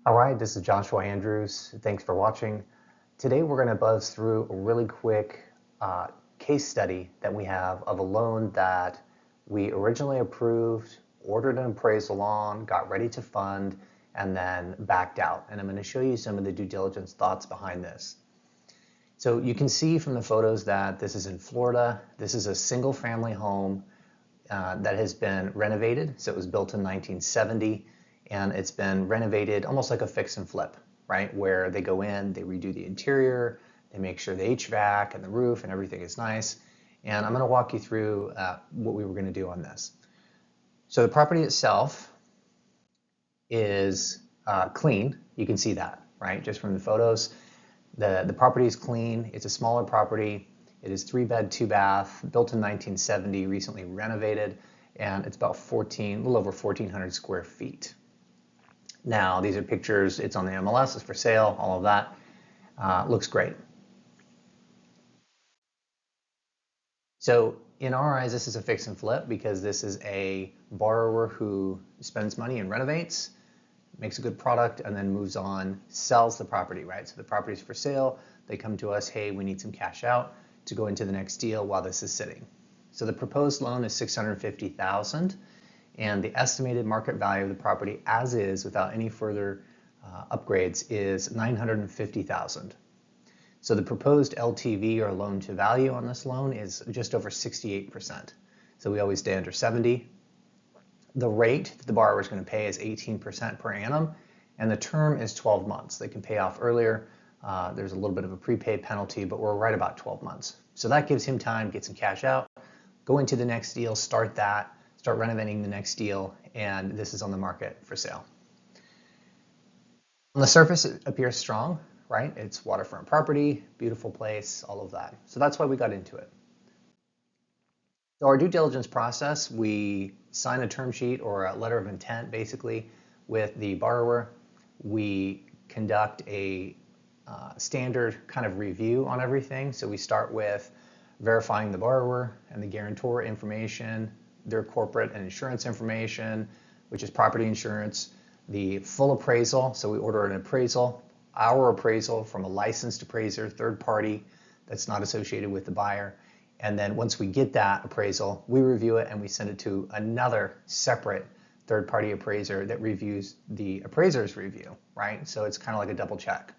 All right, this is Joshua Andrews. Thanks for watching. Today we're going to buzz through a really quick uh, case study that we have of a loan that we originally approved, ordered an appraisal on, got ready to fund, and then backed out. And I'm going to show you some of the due diligence thoughts behind this. So you can see from the photos that this is in Florida. This is a single family home that has been renovated. So it was built in 1970 and it's been renovated almost like a fix and flip, right? Where they go in, they redo the interior, they make sure the HVAC and the roof and everything is nice. And I'm going to walk you through what we were going to do on this. So the property itself is clean. You can see that, right? Just from the photos. The property is clean. It's a smaller property. It is 3-bed, 2-bath, built in 1970, recently renovated, and it's about a little over 1,400 square feet. Now, these are pictures. It's on the MLS. It's for sale. All of that looks great. So in our eyes, this is a fix and flip because this is a borrower who spends money and renovates, makes a good product, and then moves on, sells the property, right? So the property's for sale. They come to us, hey, we need some cash out to go into the next deal while this is sitting. So the proposed loan is $650,000, and the estimated market value of the property as is, without any further upgrades, is $950,000. So the proposed LTV, or loan to value, on this loan is just over 68%. So we always stay under 70. The rate that the borrower is going to pay is 18% per annum, and the term is 12 months. They can pay off earlier. There's a little bit of a prepaid penalty, but we're right about 12 months. So that gives him time to get some cash out, go into the next deal, start renovating the next deal, and this is on the market for sale. On the surface, it appears strong, right? It's waterfront property, beautiful place, all of that. So that's why we got into it. So our due diligence process, we sign a term sheet or a letter of intent, basically, with the borrower. We conduct a standard kind of review on everything. So we start with verifying the borrower and the guarantor information, their corporate and insurance information, which is property insurance, the full appraisal. So we order an appraisal, our appraisal from a licensed appraiser, third party, that's not associated with the buyer. And then once we get that appraisal, we review it and we send it to another separate third-party appraiser that reviews the appraiser's review, right? So it's kind of like a double check.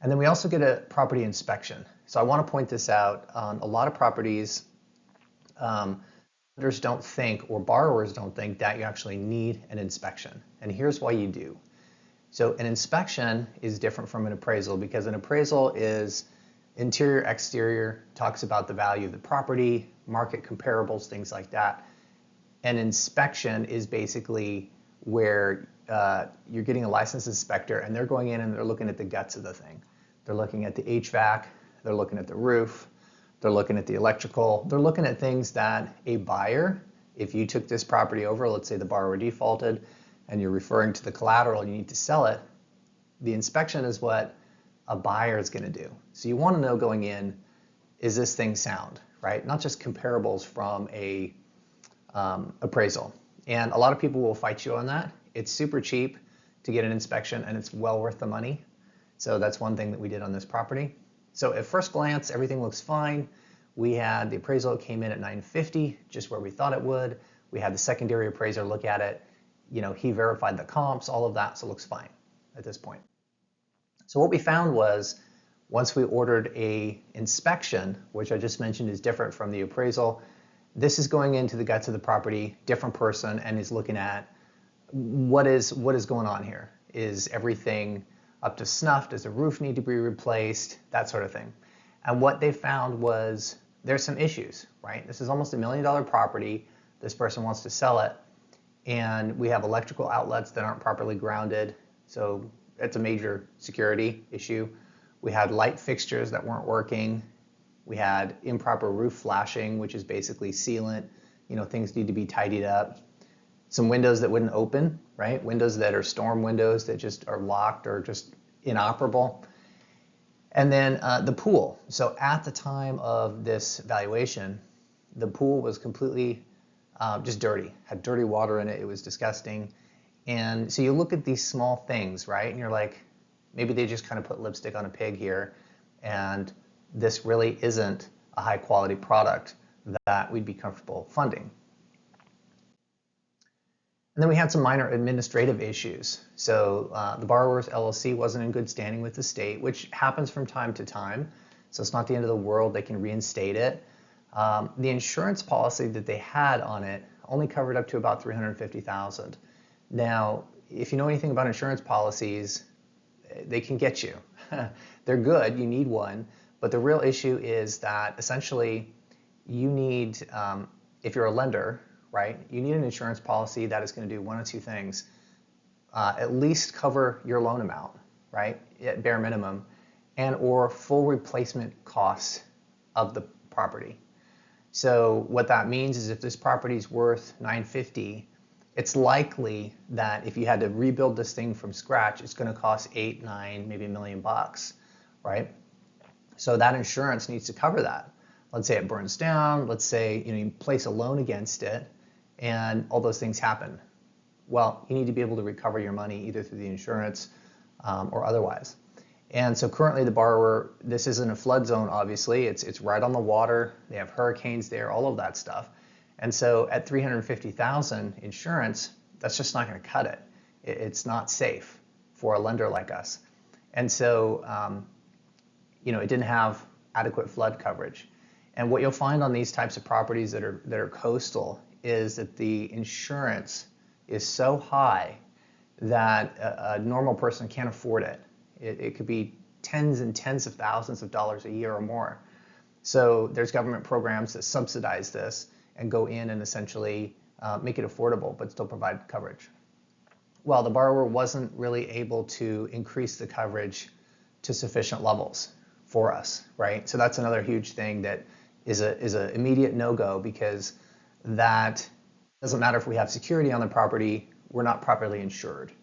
And then we also get a property inspection. So I want to point this out. On a lot of properties, lenders don't think, or borrowers don't think, that you actually need an inspection. And here's why you do. So an inspection is different from an appraisal because an appraisal is interior, exterior, talks about the value of the property, market comparables, things like that. An inspection is basically where you're getting a licensed inspector and they're going in and they're looking at the guts of the thing. They're looking at the HVAC, they're looking at the roof, they're looking at the electrical, they're looking at things that a buyer, if you took this property over, let's say the borrower defaulted, and you're referring to the collateral and you need to sell it, the inspection is what a buyer is going to do. So you want to know going in, is this thing sound, right? Not just comparables from a appraisal. And a lot of people will fight you on that. It's super cheap to get an inspection and it's well worth the money. So that's one thing that we did on this property. So at first glance, everything looks fine. We had the appraisal came in at $950, just where we thought it would. We had the secondary appraiser look at it. You know, he verified the comps, all of that, so it looks fine at this point. So what we found was, once we ordered a inspection, which I just mentioned is different from the appraisal, this is going into the guts of the property, different person, and is looking at what is going on here. Is everything up to snuff? Does the roof need to be replaced? That sort of thing. And what they found was there's some issues, right? This is almost $1 million property. This person wants to sell it, and we have electrical outlets that aren't properly grounded. So it's a major security issue. We had light fixtures that weren't working. We had improper roof flashing, which is basically sealant. You know, things need to be tidied up. Some windows that wouldn't open, right? Windows that are storm windows that just are locked or just inoperable. And then the pool. So at the time of this valuation, the pool was completely just dirty, had dirty water in it. It was disgusting. And so you look at these small things, right? And you're like, maybe they just kind of put lipstick on a pig here, and this really isn't a high quality product that we'd be comfortable funding. And then we had some minor administrative issues. So the borrower's LLC wasn't in good standing with the state, which happens from time to time. So it's not the end of the world. They can reinstate it. The insurance policy that they had on it only covered up to about $350,000. Now, if you know anything about insurance policies, they can get you. They're good, you need one, but the real issue is that essentially you need, if you're a lender, right, you need an insurance policy that is going to do one of two things. At least cover your loan amount, right, at bare minimum, and or full replacement costs of the property. So what that means is if this property is worth $950,000, it's likely that if you had to rebuild this thing from scratch, it's going to cost $8, $9, maybe $1 million, right? So that insurance needs to cover that. Let's say it burns down. Let's say you place a loan against it, and all those things happen. Well, you need to be able to recover your money either through the insurance or otherwise. And so currently the borrower, this isn't a flood zone, obviously. It's right on the water. They have hurricanes there, all of that stuff. And so at $350,000 insurance, that's just not going to cut it. It's not safe for a lender like us. And so, it didn't have adequate flood coverage. And what you'll find on these types of properties that are coastal is that the insurance is so high that a normal person can't afford it. It could be tens and tens of thousands of dollars a year or more. So there's government programs that subsidize this and go in and essentially make it affordable, but still provide coverage. Well, the borrower wasn't really able to increase the coverage to sufficient levels for us, right? So that's another huge thing that is a immediate no-go, because that doesn't matter if we have security on the property, we're not properly insured.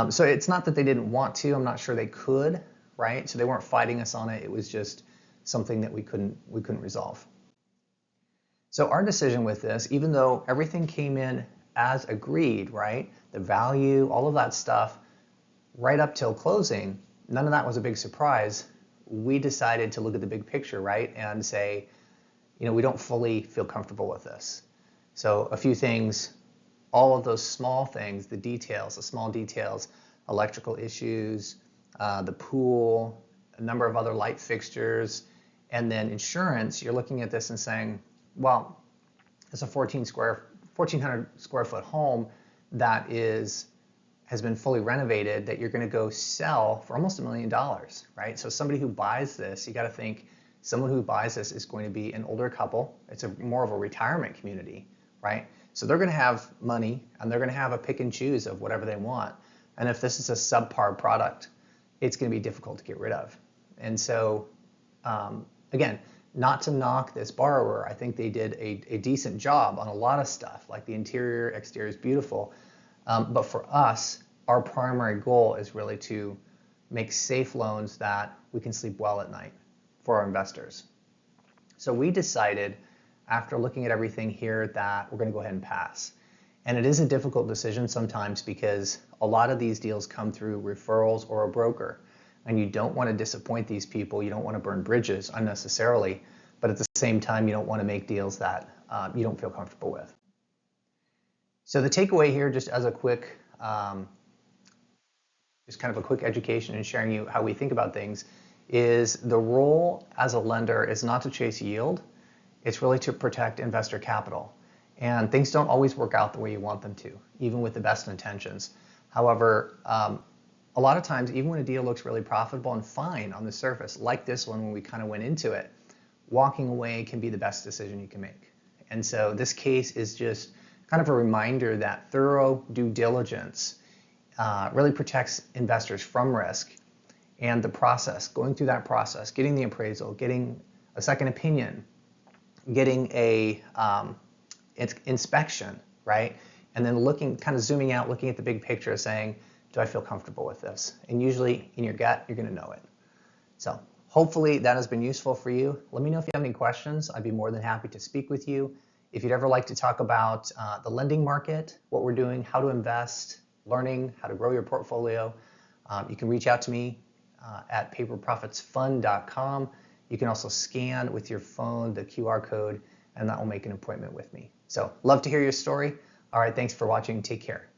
So it's not that they didn't want to, I'm not sure they could, right? So they weren't fighting us on it, it was just something that we couldn't resolve. So our decision with this, even though everything came in as agreed, right? The value, all of that stuff, right up till closing, none of that was a big surprise. We decided to look at the big picture, right? And say, we don't fully feel comfortable with this. So a few things, all of those small things, the details, the small details, electrical issues, the pool, a number of other light fixtures, and then insurance, you're looking at this and saying, well, it's a 1,400 square foot home that has been fully renovated that you're going to go sell for almost $1 million, right? So somebody who buys this, you got to think someone who buys this is going to be an older couple. It's more of a retirement community, right? So they're going to have money and they're going to have a pick and choose of whatever they want. And if this is a subpar product, it's going to be difficult to get rid of. And so, again, not to knock this borrower, I think they did a decent job on a lot of stuff, like the interior, exterior is beautiful. But for us, our primary goal is really to make safe loans that we can sleep well at night for our investors. So we decided, after looking at everything here, that we're going to go ahead and pass. And it is a difficult decision sometimes because a lot of these deals come through referrals or a broker. And you don't want to disappoint these people. You don't want to burn bridges unnecessarily. But at the same time, you don't want to make deals that you don't feel comfortable with. So the takeaway here, just as a quick, just kind of a quick education and sharing you how we think about things, is the role as a lender is not to chase yield. It's really to protect investor capital. And things don't always work out the way you want them to, even with the best intentions. However, a lot of times, even when a deal looks really profitable and fine on the surface, like this one when we kind of went into it, walking away can be the best decision you can make. And so this case is just kind of a reminder that thorough due diligence really protects investors from risk. And the process, going through that process, getting the appraisal, getting a second opinion, getting a inspection, right? And then kind of zooming out, looking at the big picture, saying, do I feel comfortable with this? And usually in your gut, you're going to know it. So hopefully that has been useful for you. Let me know if you have any questions. I'd be more than happy to speak with you. If you'd ever like to talk about the lending market, what we're doing, how to invest, learning how to grow your portfolio, you can reach out to me at paperprofitsfund.com. You can also scan with your phone the QR code, and that will make an appointment with me. So love to hear your story. All right, thanks for watching. Take care.